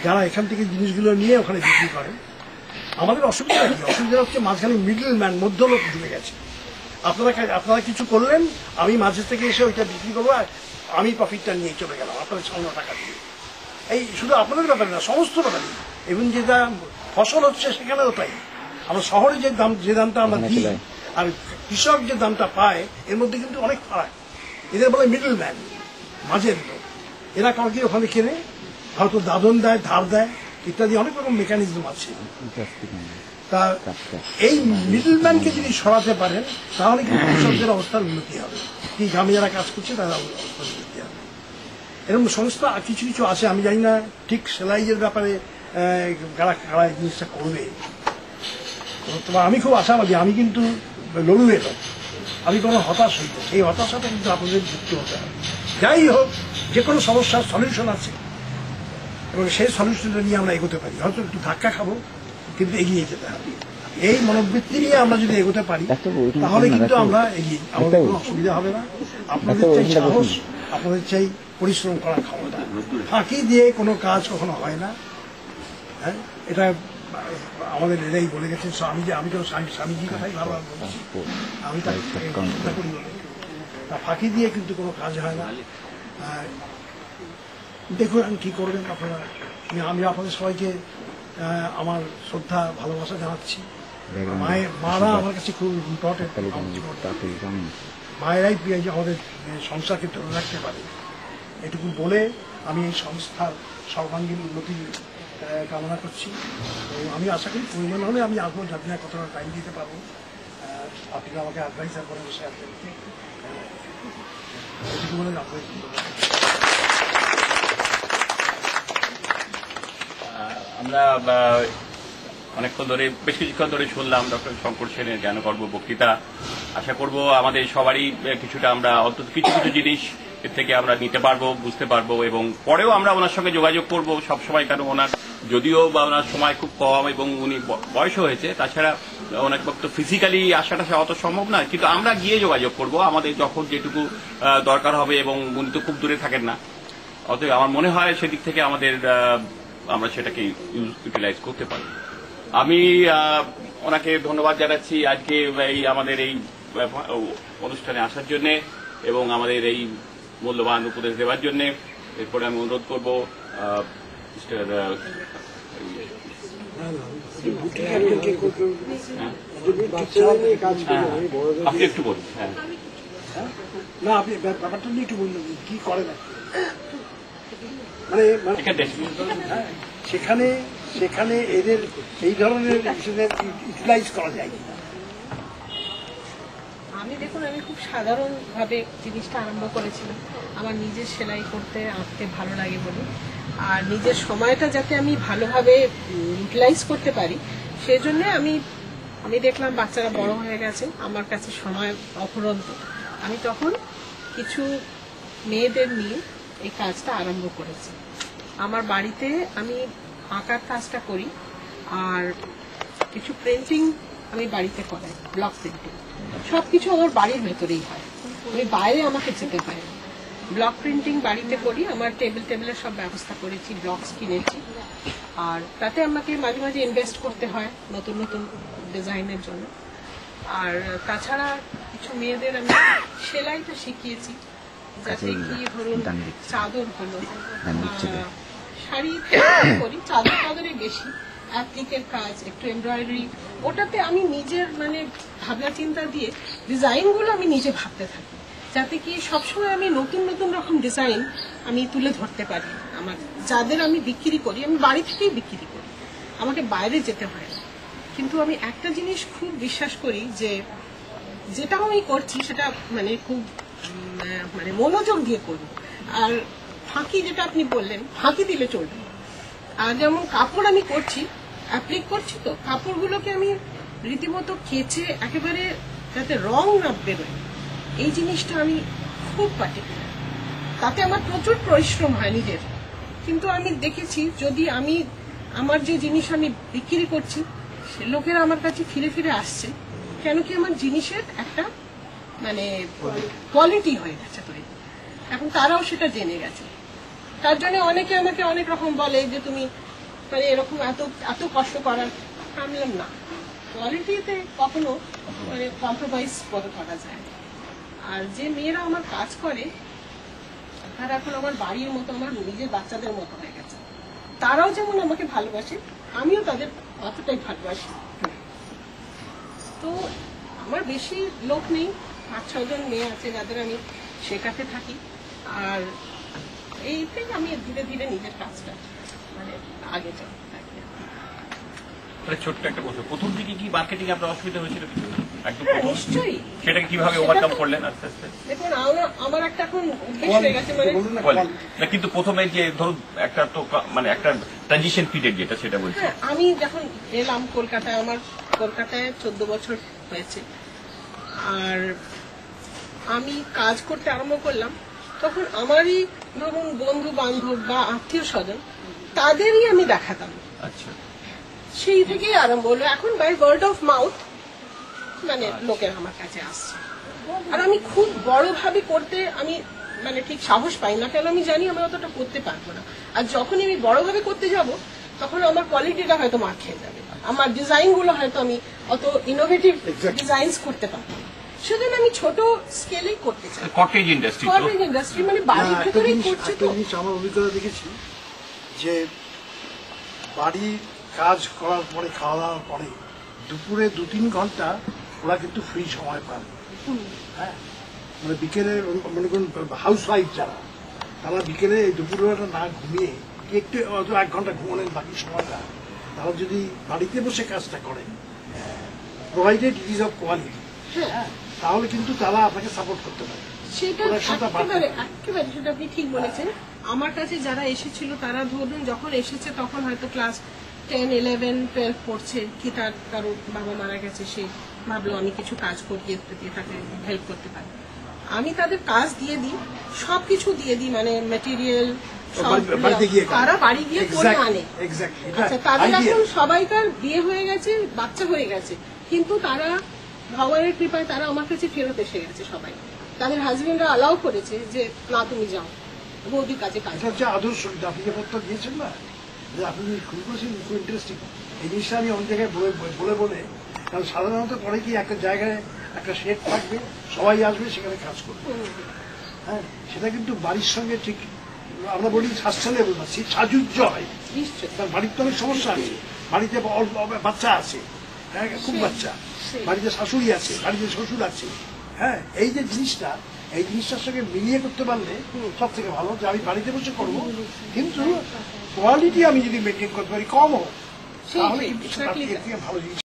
যারা এখান থেকে জিনিসগুলো নিয়ে ওখানে বিক্রি করেন। আমাদের অসুবিধা কি? অসুবিধা হচ্ছে মাঝখানে মিডল ম্যান, মধ্যলোক ঢুকে গেছে। আপনারা কিছু করলেন, আমি মাঝে থেকে এসে ওইটা বিক্রি করবো, আর আমি প্রফিটটা নিয়ে চলে গেলাম আপনাদের 6 টাকা দিয়ে। এই শুধু আপনাদের ব্যাপারে না, সমস্ত ব্যাপারে। এবং যেটা ফসল হচ্ছে সেখানেও তাই। আমরা শহরে যে দামটা আমরা দিই আর কৃষক যে দামটা পায়, এর মধ্যে কিন্তু অনেক ফারাক। এদের বলে মিডল ম্যান, মাঝের লোক। এরা কাউকে ওখানে কেনে, হয়তো দাদন দেয়, ধার দেয়, ইত্যাদি অনেক রকম মেকানিজম আছে। তা এই মিডল ম্যানকে যদি সরাতে পারেন, তাহলে কিন্তু কৃষকদের অবস্থার উন্নতি হবে। কি গ্রামে যারা কাজ করছে তারা অবস্থার উন্নতি হবে। এরকম সংস্থা কিছু কিছু আছে, আমি জানি না ঠিক সেলাইয়ের ব্যাপারে কারা এই জিনিসটা করবে। তোমার আমি খুব আশাবাদী, আমি কিন্তু লড়ুয়ে লোক, আমি কোনো হতাশ হইব, এই হতাশাটা কিন্তু আপনাদের যুক্ত হতে হবে। যাই হোক, যে কোনো সমস্যার সলিউশন আছে এবং সেই সলিউশনটা নিয়ে আমরা এগোতে পারি। হয়তো একটু ধাক্কা খাবো, কিন্তু এগিয়ে যেতে হবে। এই মনোবৃত্তি নিয়ে আমরা যদি এগোতে পারি, তাহলে কিন্তু আমরা এগিয়ে, আমাদের কোনো অসুবিধা হবে না। আপনাদের চাই সাহস, আপনাদের চাই পরিশ্রম করার ক্ষমতা। ফাঁকি দিয়ে কোনো কাজ কখনো হয় না। হ্যাঁ, এটা আমাদের এরাই বলে গেছেন। আমি তো স্বামীজির কথাই ভালো বলছি, আমি তাকে চিন্তা করি। ফাঁকি দিয়ে কিন্তু কোনো কাজ হয় না। দেখুন কি করবেন আপনারা। আমি আপনাদের সবাইকে আমার শ্রদ্ধা ভালোবাসা জানাচ্ছি। মারা আমার কাছে খুব ইম্পর্টেন্ট। মায়েরাই আমাদের সংসারকে ধরে রাখতে পারে। এটুকু বলে আমি এই সংস্থার সর্বাঙ্গীন উন্নতি কামনা করছি। আমি আশা করি পরিমাণ হলে আমি আসবো, যাতে না কতটা টাইম দিতে পারবো। আপনি আমাকে অ্যাডভাইসার করেন বসে আসবেন, এটুকু বলে আমরা অনেকক্ষণ ধরে, বেশ কিছুক্ষণ ধরে শুনলাম ডক্টর শঙ্কর সেনের জ্ঞানগর্ভ বক্তৃতা। আশা করব আমাদের সবারই কিছুটা, আমরা অন্তত কিছু কিছু জিনিস এর থেকে আমরা নিতে পারবো, বুঝতে পারবো, এবং পরেও আমরা ওনার সঙ্গে যোগাযোগ করবো সবসময়। কারণ ওনার যদিও বা ওনার সময় খুব কম এবং উনি বয়সও হয়েছে, তাছাড়া ওনার তো ফিজিক্যালি আসাটা অত সম্ভব নয়, কিন্তু আমরা গিয়ে যোগাযোগ করব আমাদের যখন যেটুকু দরকার হবে, এবং উনি তো খুব দূরে থাকেন না। অতএব আমার মনে হয় সেদিক থেকে আমরা সেটাকে ইউটিলাইজ করতে পারি। আমি ওনাকে ধন্যবাদ জানাচ্ছি আজকে আমাদের এই অনুষ্ঠানে আসার জন্য এবং আমাদের এই মূল্যবান উপদেশ দেওয়ার জন্য। এরপরে আমি অনুরোধ করব আপনি একটু বলুন। হ্যাঁ, না, আপনি ব্যাপারটা নিয়ে একটু বলুন, কি করেন সেখানে সেখানে এদের এই ধরনের ইউটিলাইজ করা যায়। দেখুন, আমি খুব সাধারণভাবে জিনিসটা আরম্ভ করেছিলাম। আমার নিজের সেলাই করতে, আঁকতে ভালো লাগে বলে, আর নিজের সময়টা যাতে আমি ভালোভাবে ইউটিলাইজ করতে পারি, সেই জন্য আমি দেখলাম বাচ্চারা বড় হয়ে গেছে, আমার কাছে সময় অফুরন্ত। আমি তখন কিছু মেয়েদের নিয়ে এই কাজটা আরম্ভ করেছি। আমার বাড়িতে আমি আঁকার কাজটা করি, আর কিছু প্রিন্টিং আমি বাড়িতে করাই, ব্লক প্রিন্টিং। সবকিছু আমার বাড়ির ভেতরেই হয়, আমি বাইরে আমাকে যেতে হয় না। ব্লক প্রিন্টিং বাড়িতে করি, আমার টেবিলের সব ব্যবস্থা করেছি, ব্লকস কিনেছি। আর তাতে আমাকে মাঝে মাঝে ইনভেস্ট করতে হয় নতুন নতুন ডিজাইনের জন্য। আর তাছাড়া কিছু মেয়েদের আমি সেলাইটা শিখিয়েছি, যাতে কি ধরুন চাদর হলো, শাড়ি করি, চাদরে বেশি অ্যাপ্লিকের কাজ, একটু এমব্রয়ডারি, ওটাতে আমি নিজের ভাবনা চিন্তা দিয়ে ডিজাইনগুলো আমি নিজে ভাবতে থাকি, যাতে কি সবসময় আমি নতুন নতুন রকম ডিজাইন আমি তুলে ধরতে পারি। আমার যাদের আমি বিক্রি করি, আমি বাড়ি থেকেই বিক্রি করি, আমাকে বাইরে যেতে হয় না। কিন্তু আমি একটা জিনিস খুব বিশ্বাস করি, যে যেটা আমি করছি সেটা খুব মনোযোগ দিয়ে করব। আর ফাঁকি, যেটা আপনি বললেন, ফাঁকি দিলে চলবে। আর যেমন কাপড় আমি করছি, অ্যাপ্লিক করছি, তো কাপড়গুলোকে আমি রীতিমতো কেচে একেবারে যাতে রং না বেরোয়, এই জিনিসটা আমি খুব পার্টিকুলার। তাতে আমার প্রচুর পরিশ্রম হয় নিজের, কিন্তু আমি দেখেছি যদি আমার যে জিনিস আমি বিক্রি করছি, সে লোকেরা আমার কাছে ফিরে ফিরে আসছে, কেন কি আমার জিনিসের একটা কোয়ালিটি হয়ে গেছে তৈরি। এখন তারাও সেটা জেনে গেছে। তার জন্য অনেকে আমাকে অনেক রকম বলে যে তুমি মানে এরকম এত এত কষ্ট করার, আমি বললাম না, কোয়ালিটিতে কখনো মানে কম্প্রোমাইজ করা যায় না। আর যে মেয়েরা আমার কাজ করে তারা এখন আমার বাড়ির মতো, আমার নিজের বাচ্চাদের মতো হয়ে গেছে। তারাও যেমন আমাকে ভালোবাসে, আমিও তাদের অতটাই ভালোবাসি। তো আমার বেশি লোক নেই, 5-6 জন মেয়ে আছে যাদের আমি শেখাতে থাকি। আর এইটাই আমি ধীরে ধীরে নিজের কাজটা মানে আগে চলতে থাকি। ছোট্ট একটা প্রশ্ন, প্রথম দিকে কি মার্কেটিং আপনার অসুবিধা হয়েছিল কিছু? একদম হ্যাঁ, প্রথম? নিশ্চয়ই। সেটাকে কিভাবে ওভারকাম করলেন আস্তে আস্তে? দেখুন, আমার একটা এখন অভ্যেস হয়ে গেছে, মানে বলুন না, বলেন। না, কিন্তু প্রথমে যে ধরুন একটা তো মানে একটা ট্রানজিশন পিরিয়ড যেটা, সেটা বলছি। হ্যাঁ, আমি যখন এলাম কলকাতায়, আমার কলকাতায় 14 বছর হয়েছে, আর আমি কাজ করতে আরম্ভ করলাম তখন আমারই ধরুন বন্ধু বান্ধব বা আত্মীয় স্বজন তাদেরই আমি দেখাতাম। আচ্ছা, সেই থেকেই আরম্ভ হলো। এখন বাই ওয়ার্ড অফ মাউথ মানে লোকের আমার কাছে আসছে। আর আমি খুব বড়ভাবে করতে আমি মানে ঠিক সাহস পাই না, কেন আমি জানি আমি অতটা করতে পারবো না। আর যখনই আমি বড়ভাবে করতে যাব তখন আমার কোয়ালিটিটা হয়তো মার খেয়ে যাবে, আমার ডিজাইন গুলো হয়তো আমি অত ইনোভেটিভ ডিজাইনস করতে পারবো না। সেজন্য আমি ছোট স্কেলেই করতে চাই। কটেজ ইন্ডাস্ট্রি তো কটেজ ইন্ডাস্ট্রি মানে বাড়ির একটা ভেতরেই জিনিস করছে একটা তো। জিনিস আমার অভিজ্ঞতা দেখেছি যে বাড়ির কাজ করার পরে, খাওয়া দাওয়ার পরে দুপুরে 2-3 ঘন্টা ওরা কিন্তু ফ্রি সময় পায়। হ্যাঁ, মানে বিকেলে মনে করুন হাউস ওয়াইফ যারা, তারা বিকেলে এই দুপুরবেলাটা না ঘুমিয়ে একটু 1 ঘন্টা ঘুমালেন, বাকি সময়টা তারা যদি বাড়িতে বসে কাজটা করেন, provided it is of quality, হ্যাঁ, তাহলে কিন্তু তারা আপনাকে সাপোর্ট করতে পারে। সেটা ওরা সেটা একেবারে একেবারে সেটা আপনি ঠিক বলেছেন। আমার কাছে যারা এসেছিল তারা ধরুন যখন এসেছে তখন হয়তো ক্লাস 10, 11, 12 পড়ছে, কি তার কারো বাবা মারা গেছে, সে ভাবলো আমি কিছু কাজ করিয়ে তাকে হেল্প করতে পারি। আমি তাদের কাজ দিয়ে দিই, সবকিছু দিয়ে দিই, মানে মেটেরিয়াল বাড়িতে গিয়ে করে। তারা বাড়ি গিয়ে করে আনে। এক্স্যাক্টলি, আচ্ছা, তাদের এখন সবাইকার বিয়ে হয়ে গেছে, বাচ্চা হয়ে গেছে, কিন্তু তারা ভগবানের কৃপায় তারা আমার কাছে ফেরত এসে গেছে সবাই। তাদের হাজবেন্ডরা অ্যালাউ করেছে যে না তুমি যাও, বৌদির কাছে কাজ এটা হচ্ছে আদর্শ। আপনি যে পত্র দিয়েছেন না, যে আপনি খুব করেছেন, খুব ইন্টারেস্টিং। এই জিনিসটা আমি অনেক জায়গায় বলে কারণ সাধারণত পরে কি একটা জায়গায় একটা শেড থাকবে, সবাই আসবে, সেখানে কাজ করবে। হ্যাঁ, সেটা কিন্তু বাড়ির সঙ্গে ঠিক আমরা বলি সাস্টেনেবল না, সাজুজ্য হয়। নিশ্চয়। তার বাড়ির তো অনেক সমস্যা আছে, বাড়িতে বাচ্চা আছে, হ্যাঁ, খুব বাচ্চা, বাড়িতে শাশুড়ি আছে, বাড়িতে শ্বশুর আছে। হ্যাঁ, এই যে জিনিসটা, এই জিনিসটার সঙ্গে মিলিয়ে করতে পারলে সব থেকে ভালো, যে আমি বাড়িতে বসে করবো, কিন্তু কোয়ালিটি আমি যদি মেনটেন করতে পারি, কম হোক, তাহলে কিন্তু সেটা থেকে ভালো জিনিস